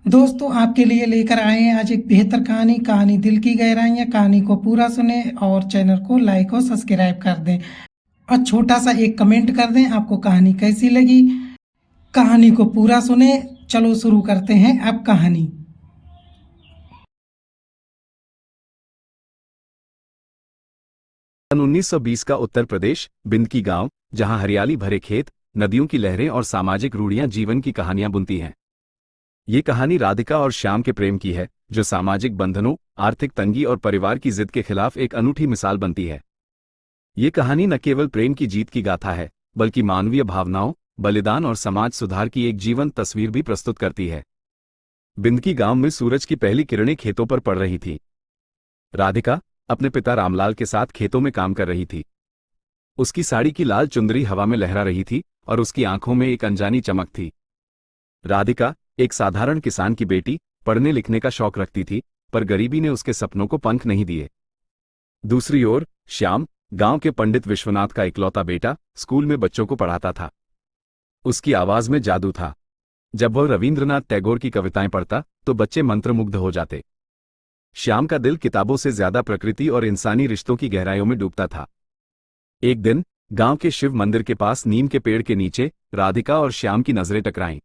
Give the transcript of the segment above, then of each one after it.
दोस्तों आपके लिए लेकर आए हैं आज एक बेहतर कहानी। कहानी दिल की गहराइयाँ। कहानी को पूरा सुने और चैनल को लाइक और सब्सक्राइब कर दें और छोटा सा एक कमेंट कर दें आपको कहानी कैसी लगी। कहानी को पूरा सुने। चलो शुरू करते हैं अब कहानी। सन 1920 का उत्तर प्रदेश, बिंदकी गांव, जहां हरियाली भरे खेत, नदियों की लहरें और सामाजिक रूढ़ियां जीवन की कहानियां बुनती हैं। ये कहानी राधिका और श्याम के प्रेम की है, जो सामाजिक बंधनों, आर्थिक तंगी और परिवार की जिद के खिलाफ एक अनूठी मिसाल बनती है। ये कहानी न केवल प्रेम की जीत की गाथा है, बल्कि मानवीय भावनाओं, बलिदान और समाज सुधार की एक जीवंत तस्वीर भी प्रस्तुत करती है। बिंदकी गांव में सूरज की पहली किरणें खेतों पर पड़ रही थी। राधिका अपने पिता रामलाल के साथ खेतों में काम कर रही थी। उसकी साड़ी की लाल चुंदरी हवा में लहरा रही थी और उसकी आंखों में एक अनजानी चमक थी। राधिका एक साधारण किसान की बेटी, पढ़ने लिखने का शौक रखती थी, पर गरीबी ने उसके सपनों को पंख नहीं दिए। दूसरी ओर श्याम, गांव के पंडित विश्वनाथ का इकलौता बेटा, स्कूल में बच्चों को पढ़ाता था। उसकी आवाज में जादू था। जब वह रविंद्रनाथ टैगोर की कविताएं पढ़ता तो बच्चे मंत्रमुग्ध हो जाते। श्याम का दिल किताबों से ज्यादा प्रकृति और इंसानी रिश्तों की गहराइयों में डूबता था। एक दिन गांव के शिव मंदिर के पास नीम के पेड़ के नीचे राधिका और श्याम की नजरें टकराईं।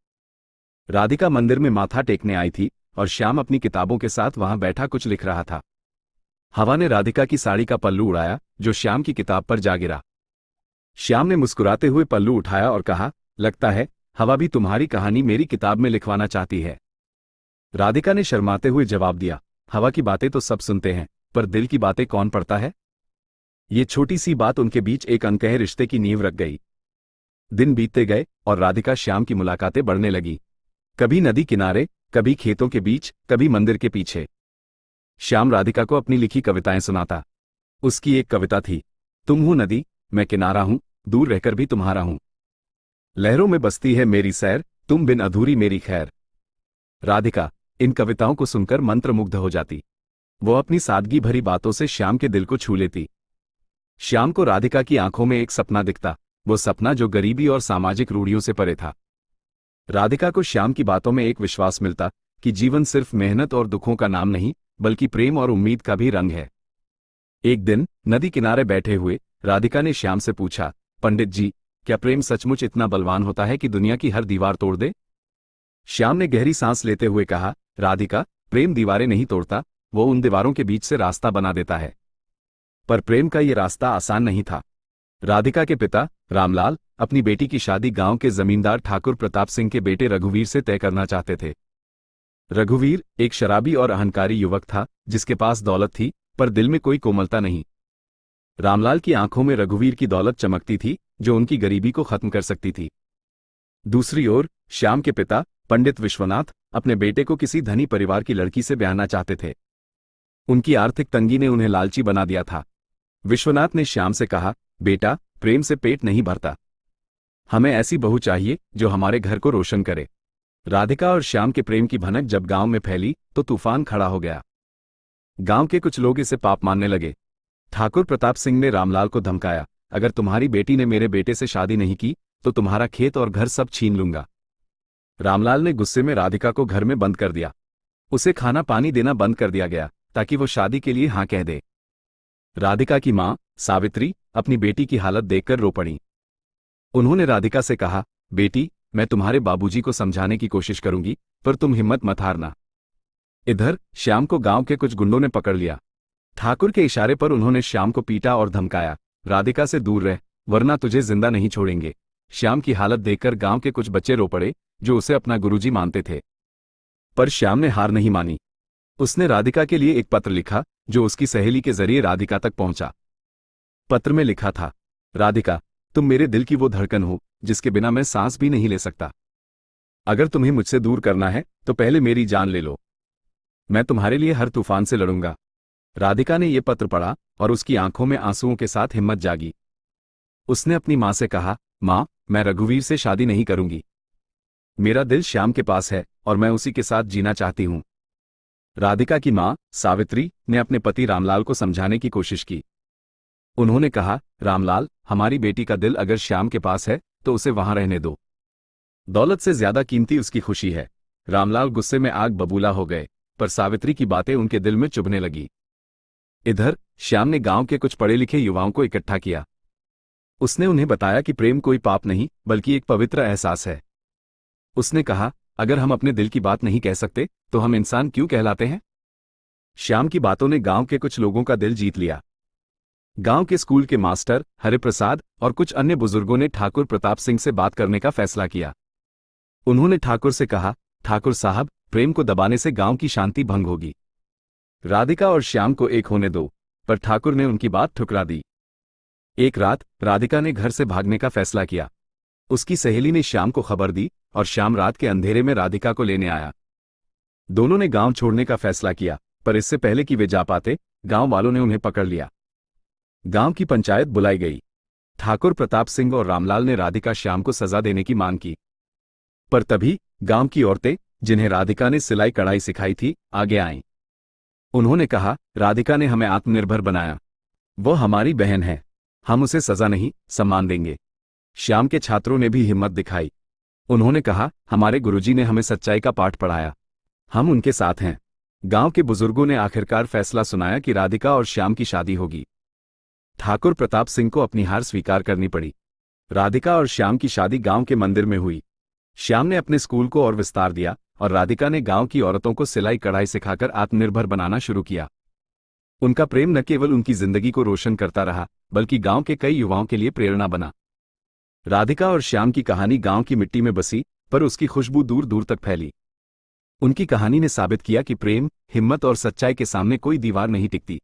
राधिका मंदिर में माथा टेकने आई थी और श्याम अपनी किताबों के साथ वहां बैठा कुछ लिख रहा था। हवा ने राधिका की साड़ी का पल्लू उड़ाया, जो श्याम की किताब पर जा गिरा। श्याम ने मुस्कुराते हुए पल्लू उठाया और कहा, लगता है हवा भी तुम्हारी कहानी मेरी किताब में लिखवाना चाहती है। राधिका ने शर्माते हुए जवाब दिया, हवा की बातें तो सब सुनते हैं, पर दिल की बातें कौन पढ़ता है। ये छोटी सी बात उनके बीच एक अनकहे रिश्ते की नींव रख गई। दिन बीतते गए और राधिका श्याम की मुलाकातें बढ़ने लगी। कभी नदी किनारे, कभी खेतों के बीच, कभी मंदिर के पीछे। श्याम राधिका को अपनी लिखी कविताएं सुनाता। उसकी एक कविता थी, तुम हो नदी, मैं किनारा हूं, दूर रहकर भी तुम्हारा हूं। लहरों में बसती है मेरी सैर, तुम बिन अधूरी मेरी खैर। राधिका इन कविताओं को सुनकर मंत्रमुग्ध हो जाती। वो अपनी सादगी भरी बातों से श्याम के दिल को छू लेती। श्याम को राधिका की आंखों में एक सपना दिखता, वो सपना जो गरीबी और सामाजिक रूढ़ियों से परे था। राधिका को श्याम की बातों में एक विश्वास मिलता कि जीवन सिर्फ मेहनत और दुखों का नाम नहीं, बल्कि प्रेम और उम्मीद का भी रंग है। एक दिन नदी किनारे बैठे हुए राधिका ने श्याम से पूछा, पंडित जी, क्या प्रेम सचमुच इतना बलवान होता है कि दुनिया की हर दीवार तोड़ दे। श्याम ने गहरी सांस लेते हुए कहा, राधिका, प्रेम दीवारें नहीं तोड़ता, वो उन दीवारों के बीच से रास्ता बना देता है। पर प्रेम का ये रास्ता आसान नहीं था। राधिका के पिता रामलाल अपनी बेटी की शादी गांव के जमींदार ठाकुर प्रताप सिंह के बेटे रघुवीर से तय करना चाहते थे। रघुवीर एक शराबी और अहंकारी युवक था, जिसके पास दौलत थी, पर दिल में कोई कोमलता नहीं। रामलाल की आंखों में रघुवीर की दौलत चमकती थी, जो उनकी गरीबी को खत्म कर सकती थी। दूसरी ओर श्याम के पिता पंडित विश्वनाथ अपने बेटे को किसी धनी परिवार की लड़की से ब्याहना चाहते थे। उनकी आर्थिक तंगी ने उन्हें लालची बना दिया था। विश्वनाथ ने श्याम से कहा, बेटा, प्रेम से पेट नहीं भरता, हमें ऐसी बहू चाहिए जो हमारे घर को रोशन करे। राधिका और श्याम के प्रेम की भनक जब गांव में फैली तो तूफान खड़ा हो गया। गांव के कुछ लोग इसे पाप मानने लगे। ठाकुर प्रताप सिंह ने रामलाल को धमकाया, अगर तुम्हारी बेटी ने मेरे बेटे से शादी नहीं की तो तुम्हारा खेत और घर सब छीन लूंगा। रामलाल ने गुस्से में राधिका को घर में बंद कर दिया। उसे खाना पानी देना बंद कर दिया गया ताकि वो शादी के लिए हां कह दे। राधिका की मां सावित्री अपनी बेटी की हालत देखकर रो पड़ी। उन्होंने राधिका से कहा, बेटी, मैं तुम्हारे बाबूजी को समझाने की कोशिश करूंगी, पर तुम हिम्मत मत हारना। इधर श्याम को गांव के कुछ गुंडों ने पकड़ लिया। ठाकुर के इशारे पर उन्होंने श्याम को पीटा और धमकाया, राधिका से दूर रह, वरना तुझे जिंदा नहीं छोड़ेंगे। श्याम की हालत देखकर गांव के कुछ बच्चे रो पड़े, जो उसे अपना गुरुजी मानते थे। पर श्याम ने हार नहीं मानी। उसने राधिका के लिए एक पत्र लिखा, जो उसकी सहेली के जरिए राधिका तक पहुंचा। पत्र में लिखा था, राधिका, तुम मेरे दिल की वो धड़कन हो जिसके बिना मैं सांस भी नहीं ले सकता। अगर तुम्हें मुझसे दूर करना है तो पहले मेरी जान ले लो। मैं तुम्हारे लिए हर तूफान से लड़ूंगा। राधिका ने यह पत्र पढ़ा और उसकी आंखों में आंसुओं के साथ हिम्मत जागी। उसने अपनी मां से कहा, मां, मैं रघुवीर से शादी नहीं करूंगी। मेरा दिल श्याम के पास है और मैं उसी के साथ जीना चाहती हूं। राधिका की मां सावित्री ने अपने पति रामलाल को समझाने की कोशिश की। उन्होंने कहा, रामलाल, हमारी बेटी का दिल अगर श्याम के पास है तो उसे वहां रहने दो। दौलत से ज्यादा कीमती उसकी खुशी है। रामलाल गुस्से में आग बबूला हो गए, पर सावित्री की बातें उनके दिल में चुभने लगी। इधर श्याम ने गांव के कुछ पढ़े लिखे युवाओं को इकट्ठा किया। उसने उन्हें बताया कि प्रेम कोई पाप नहीं बल्कि एक पवित्र एहसास है। उसने कहा, अगर हम अपने दिल की बात नहीं कह सकते तो हम इंसान क्यों कहलाते हैं? श्याम की बातों ने गांव के कुछ लोगों का दिल जीत लिया। गांव के स्कूल के मास्टर हरिप्रसाद और कुछ अन्य बुजुर्गों ने ठाकुर प्रताप सिंह से बात करने का फैसला किया। उन्होंने ठाकुर से कहा, ठाकुर साहब, प्रेम को दबाने से गांव की शांति भंग होगी। राधिका और श्याम को एक होने दो, पर ठाकुर ने उनकी बात ठुकरा दी। एक रात राधिका ने घर से भागने का फैसला किया। उसकी सहेली ने श्याम को खबर दी और श्याम रात के अंधेरे में राधिका को लेने आया। दोनों ने गांव छोड़ने का फैसला किया, पर इससे पहले कि वे जा पाते, गांव वालों ने उन्हें पकड़ लिया। गांव की पंचायत बुलाई गई। ठाकुर प्रताप सिंह और रामलाल ने राधिका श्याम को सजा देने की मांग की, पर तभी गांव की औरतें, जिन्हें राधिका ने सिलाई कढ़ाई सिखाई थी, आगे आईं। उन्होंने कहा, राधिका ने हमें आत्मनिर्भर बनाया, वो हमारी बहन है, हम उसे सजा नहीं, सम्मान देंगे। श्याम के छात्रों ने भी हिम्मत दिखाई। उन्होंने कहा, हमारे गुरुजी ने हमें सच्चाई का पाठ पढ़ाया, हम उनके साथ हैं। गांव के बुजुर्गों ने आखिरकार फैसला सुनाया कि राधिका और श्याम की शादी होगी। ठाकुर प्रताप सिंह को अपनी हार स्वीकार करनी पड़ी। राधिका और श्याम की शादी गांव के मंदिर में हुई। श्याम ने अपने स्कूल को और विस्तार दिया और राधिका ने गांव की औरतों को सिलाई कढ़ाई सिखाकर आत्मनिर्भर बनाना शुरू किया। उनका प्रेम न केवल उनकी जिंदगी को रोशन करता रहा, बल्कि गांव के कई युवाओं के लिए प्रेरणा बना। राधिका और श्याम की कहानी गांव की मिट्टी में बसी, पर उसकी खुशबू दूर दूर तक फैली। उनकी कहानी ने साबित किया कि प्रेम, हिम्मत और सच्चाई के सामने कोई दीवार नहीं टिकती।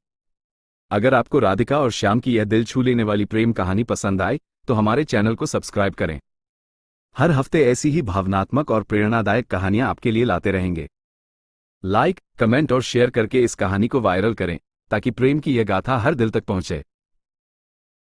अगर आपको राधिका और श्याम की यह दिल छू लेने वाली प्रेम कहानी पसंद आए तो हमारे चैनल को सब्सक्राइब करें। हर हफ्ते ऐसी ही भावनात्मक और प्रेरणादायक कहानियां आपके लिए लाते रहेंगे। लाइक, कमेंट और शेयर करके इस कहानी को वायरल करें ताकि प्रेम की यह गाथा हर दिल तक पहुंचे।